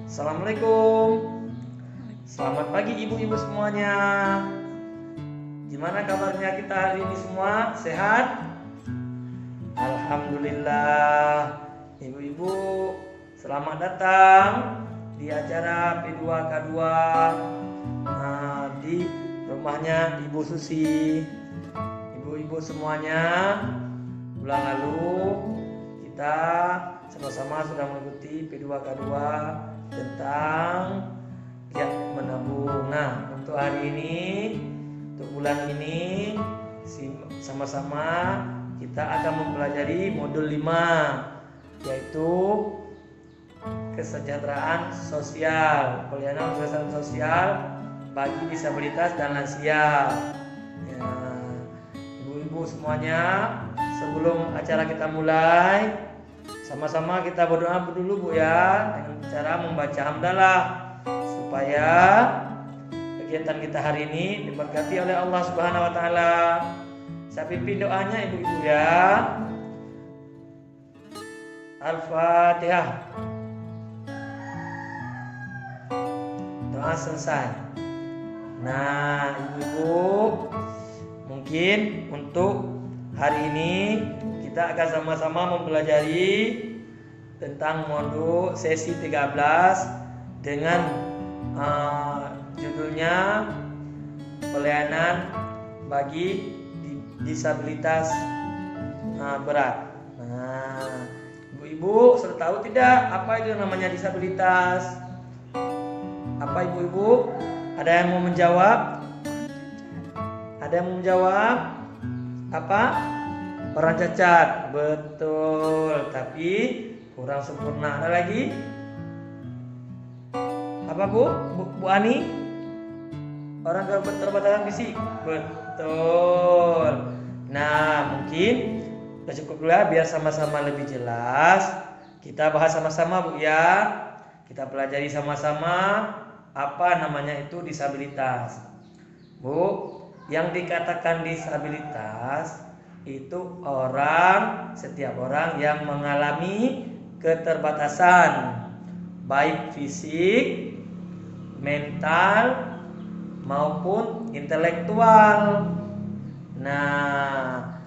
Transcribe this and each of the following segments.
Assalamualaikum. Selamat pagi ibu-ibu semuanya. Gimana kabarnya kita hari ini semua? Sehat? Alhamdulillah. Ibu-ibu, selamat datang di acara P2K2 di rumahnya Ibu Susi. Ibu-ibu semuanya, bulan lalu kita sama-sama sudah mengikuti P2K2 tentang giat menabung. Nah, untuk hari ini, untuk bulan ini sama-sama kita akan mempelajari modul 5, yaitu kesejahteraan sosial, pelayanan kesejahteraan sosial bagi disabilitas dan lansia. Ya, ibu-ibu semuanya, sebelum acara kita mulai, sama-sama kita berdoa dulu Bu ya, dengan cara membaca hamdalah supaya kegiatan kita hari ini diberkati oleh Allah Subhanahu wa taala. Saya pimpin doanya ibu-ibu ya. Al-Fatihah. Doa selesai. Nah, ibu-ibu, mungkin untuk hari ini kita akan sama-sama mempelajari tentang modul sesi 13 dengan judulnya pelayanan bagi disabilitas berat. Nah, ibu-ibu sudah tahu tidak apa itu namanya disabilitas? Apa ibu-ibu? Ada yang mau menjawab? Ada yang mau menjawab? Apa? Orang cacat, betul, tapi kurang sempurna. Ada lagi? Apa Bu Ani? Orang keterbatasan fisik, betul. Nah, mungkin udah cukup dulu ya, biar sama-sama lebih jelas. Kita bahas sama-sama Bu ya. Kita pelajari sama-sama apa namanya itu disabilitas. Bu, yang dikatakan disabilitas itu setiap orang yang mengalami keterbatasan baik fisik, mental maupun intelektual. Nah,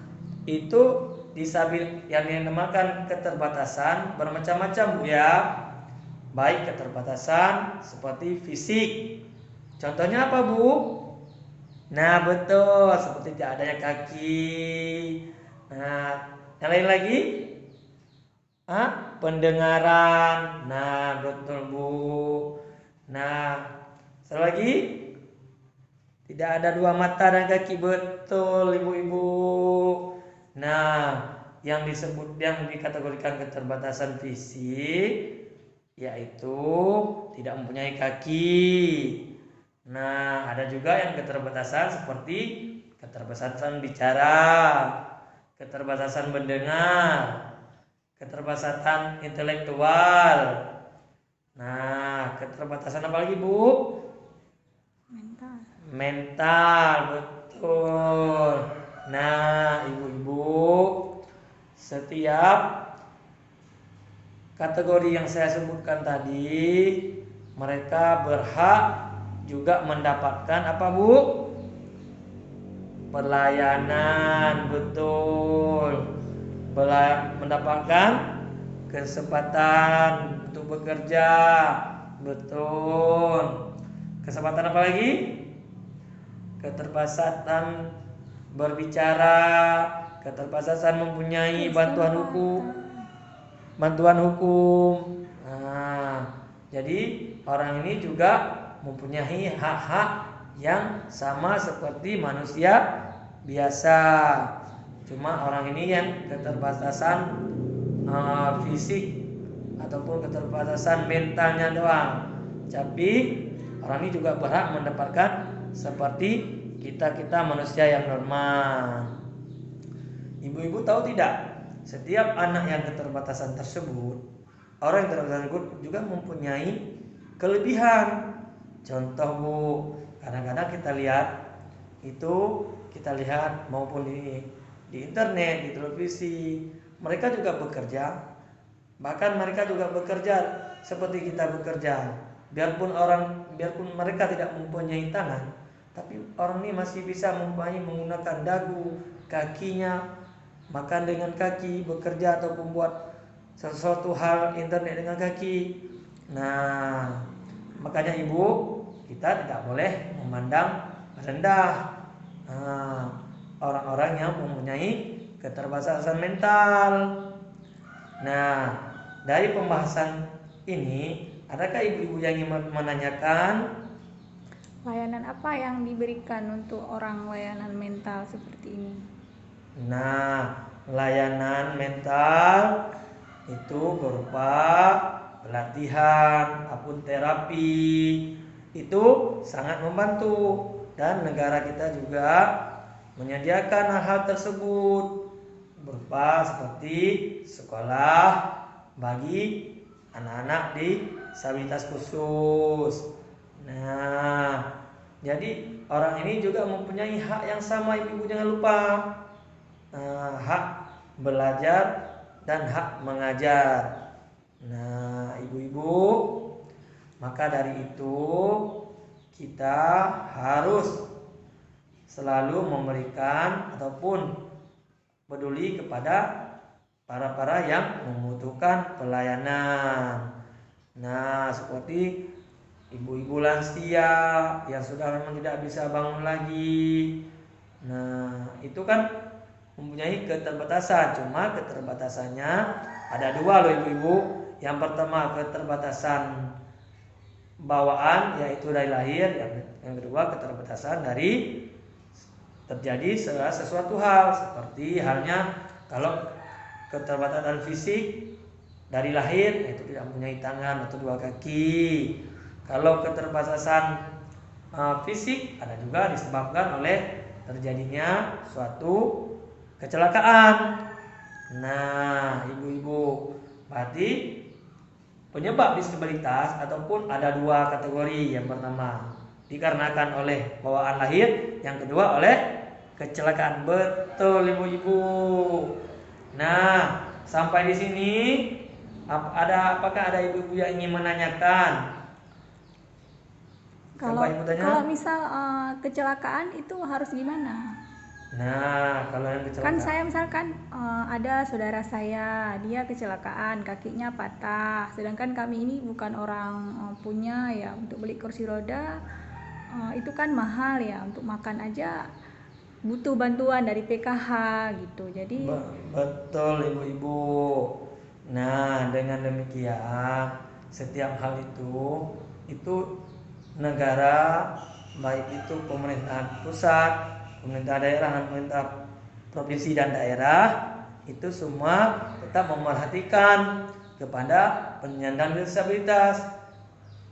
itu yang dinamakan keterbatasan bermacam-macam Bu ya. Baik keterbatasan seperti fisik. Contohnya apa Bu? Nah, betul, seperti tidak adanya kaki. Nah, yang lain lagi? Pendengaran. Nah, betul Bu. Nah, satu lagi? Tidak ada dua mata dan kaki, betul ibu-ibu. Nah, yang dikategorikan keterbatasan fisik yaitu tidak mempunyai kaki. Nah, ada juga yang keterbatasan seperti keterbatasan bicara, keterbatasan mendengar, keterbatasan intelektual. Nah, keterbatasan apa lagi Bu? Mental, betul. Nah, ibu-ibu, setiap kategori yang saya sebutkan tadi, mereka berhak juga mendapatkan apa Bu? Pelayanan, betul. Mendapatkan kesempatan untuk bekerja, betul. Kesempatan apa lagi? Keterbatasan berbicara, keterbatasan mempunyai bantuan hukum. Nah, jadi orang ini juga mempunyai hak-hak yang sama seperti manusia biasa. Cuma orang ini yang keterbatasan fisik ataupun keterbatasan mentalnya doang. Tapi orang ini juga berhak mendapatkan seperti kita manusia yang normal. Ibu-ibu tahu tidak? Setiap anak yang keterbatasan tersebut, orang yang keterbatasan tersebut juga mempunyai kelebihan. Contoh Bu, kadang-kadang kita lihat maupun di internet, di televisi, mereka juga bekerja. Bahkan mereka juga bekerja seperti kita bekerja. Biarpun mereka tidak mempunyai tangan, tapi orang ini masih bisa menggunakan dagu, kakinya, makan dengan kaki, bekerja atau membuat sesuatu hal internet dengan kaki. Nah, makanya ibu, kita tidak boleh memandang rendah orang-orang yang mempunyai keterbatasan mental. Nah, dari pembahasan ini, adakah ibu-ibu yang ingin menanyakan? Layanan apa yang diberikan untuk orang layanan mental seperti ini? Nah, layanan mental itu berupa pelatihan, apun terapi, itu sangat membantu, dan negara kita juga menyediakan hal tersebut berupa seperti sekolah bagi anak-anak disabilitas khusus. Nah, jadi orang ini juga mempunyai hak yang sama, ibu-ibu jangan lupa. Hak belajar dan hak mengajar. Nah, ibu-ibu, maka dari itu kita harus selalu memberikan ataupun peduli kepada para yang membutuhkan pelayanan. Nah, seperti ibu-ibu lansia yang sudah memang tidak bisa bangun lagi. Nah, itu kan mempunyai keterbatasan. Cuma keterbatasannya ada dua loh ibu-ibu. Yang pertama keterbatasan bawaan, yaitu dari lahir. Yang kedua keterbatasan dari terjadi sesuatu hal, seperti halnya kalau keterbatasan fisik dari lahir, yaitu tidak mempunyai tangan atau dua kaki. Kalau keterbatasan fisik ada juga disebabkan oleh terjadinya suatu kecelakaan. Nah, ibu-ibu, berarti penyebab disabilitas ataupun ada dua kategori. Yang pertama dikarenakan oleh bawaan lahir, yang kedua oleh kecelakaan. Betul ibu-ibu. Nah, sampai di sini apakah ada ibu-ibu yang ingin menanyakan? Kalau misal kecelakaan itu harus gimana? Nah, kalau yang kecelakaan, kan saya misalkan ada saudara saya, dia kecelakaan, kakinya patah, sedangkan kami ini bukan orang punya ya, untuk beli kursi roda itu kan mahal ya, untuk makan aja butuh bantuan dari PKH gitu. Jadi betul ibu-ibu. Nah, dengan demikian setiap hal itu negara, baik itu pemerintahan pusat, pemerintah daerah dan pemerintah provinsi dan daerah, itu semua tetap memerhatikan kepada penyandang disabilitas,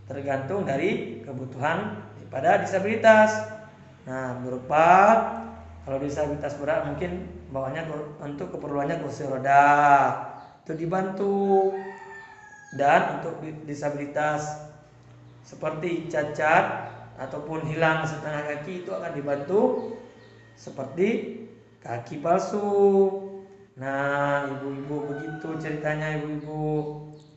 tergantung dari kebutuhan pada disabilitas. Nah, berupa kalau disabilitas berat mungkin bawahnya untuk keperluannya kursi roda, itu dibantu. Dan untuk disabilitas seperti cacat ataupun hilang setengah kaki, itu akan dibantu seperti kaki palsu. Nah, ibu-ibu, begitu ceritanya ibu-ibu.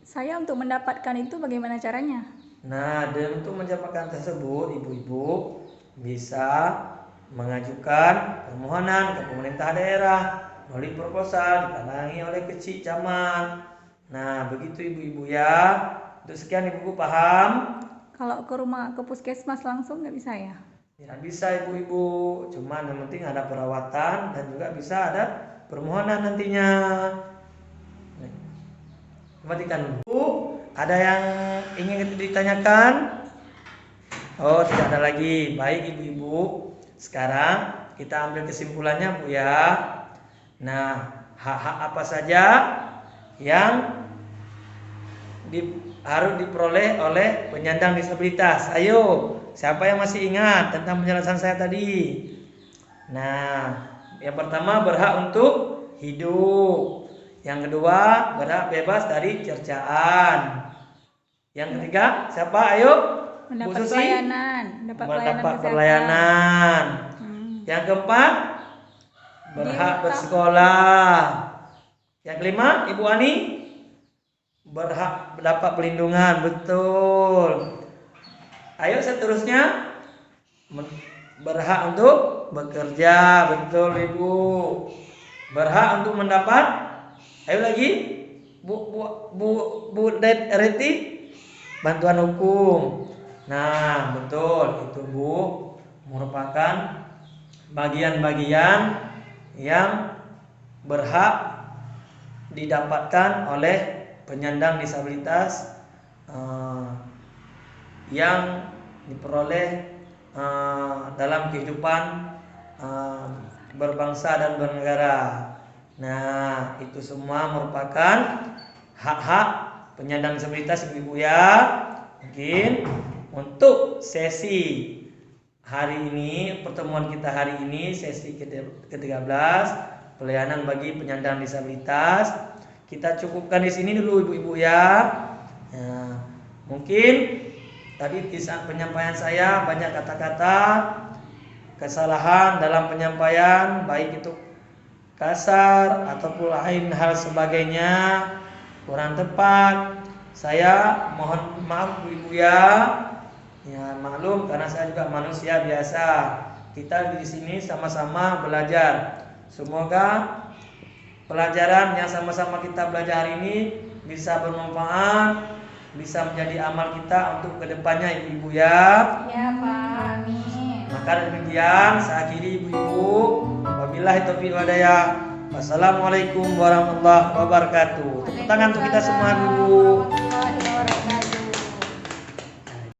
Saya untuk mendapatkan itu bagaimana caranya? Nah, dan untuk mendapatkan tersebut, ibu-ibu bisa mengajukan permohonan ke pemerintah daerah melalui proposal ditandangi oleh kecik camat. Nah, begitu ibu-ibu ya. Untuk sekian ibu-ibu paham? Kalau ke puskesmas langsung nggak bisa ya? Tidak bisa ibu-ibu, cuman yang penting ada perawatan dan juga bisa ada permohonan nantinya. Matikan dulu. Ada yang ingin ditanyakan? Oh, tidak ada lagi. Baik ibu-ibu, sekarang kita ambil kesimpulannya Bu ya. Nah, hak-hak apa saja yang harus diperoleh oleh penyandang disabilitas? Ayo, siapa yang masih ingat tentang penjelasan saya tadi? Nah, yang pertama berhak untuk hidup. Yang kedua berhak bebas dari cercaan. Yang ketiga siapa? Ayo, mendapat pelayanan, mendapat pelayanan. Yang keempat berhak bersekolah. Yang kelima, Ibu Ani, berhak mendapat perlindungan, betul. Ayo seterusnya, berhak untuk bekerja, betul Ibu. Berhak untuk mendapat, ayo lagi, Bu Reti, bantuan hukum. Nah, betul itu Bu, merupakan bagian-bagian yang berhak didapatkan oleh penyandang disabilitas yang diperoleh dalam kehidupan berbangsa dan bernegara. Nah, itu semua merupakan hak-hak penyandang disabilitas Ibu ya. Mungkin untuk sesi hari ini, pertemuan kita hari ini, sesi ke-13 pelayanan bagi penyandang disabilitas, kita cukupkan di sini dulu Ibu-ibu ya. Nah, mungkin tadi di saat penyampaian saya banyak kata-kata kesalahan dalam penyampaian, baik itu kasar ataupun lain hal sebagainya, kurang tepat. Saya mohon maaf Ibu ya. Ya, maklum karena saya juga manusia biasa. Kita di sini sama-sama belajar. Semoga pelajaran yang sama-sama kita belajar hari ini bisa bermanfaat, bisa menjadi amal kita untuk kedepannya Ibu-ibu ya. Ya Pak, amin. Maka demikian saya akhiri Ibu-ibu. Wabillahi taufiq wal hidayah. Wassalamualaikum warahmatullahi wabarakatuh. Tepuk tangan untuk kita semua Ibu.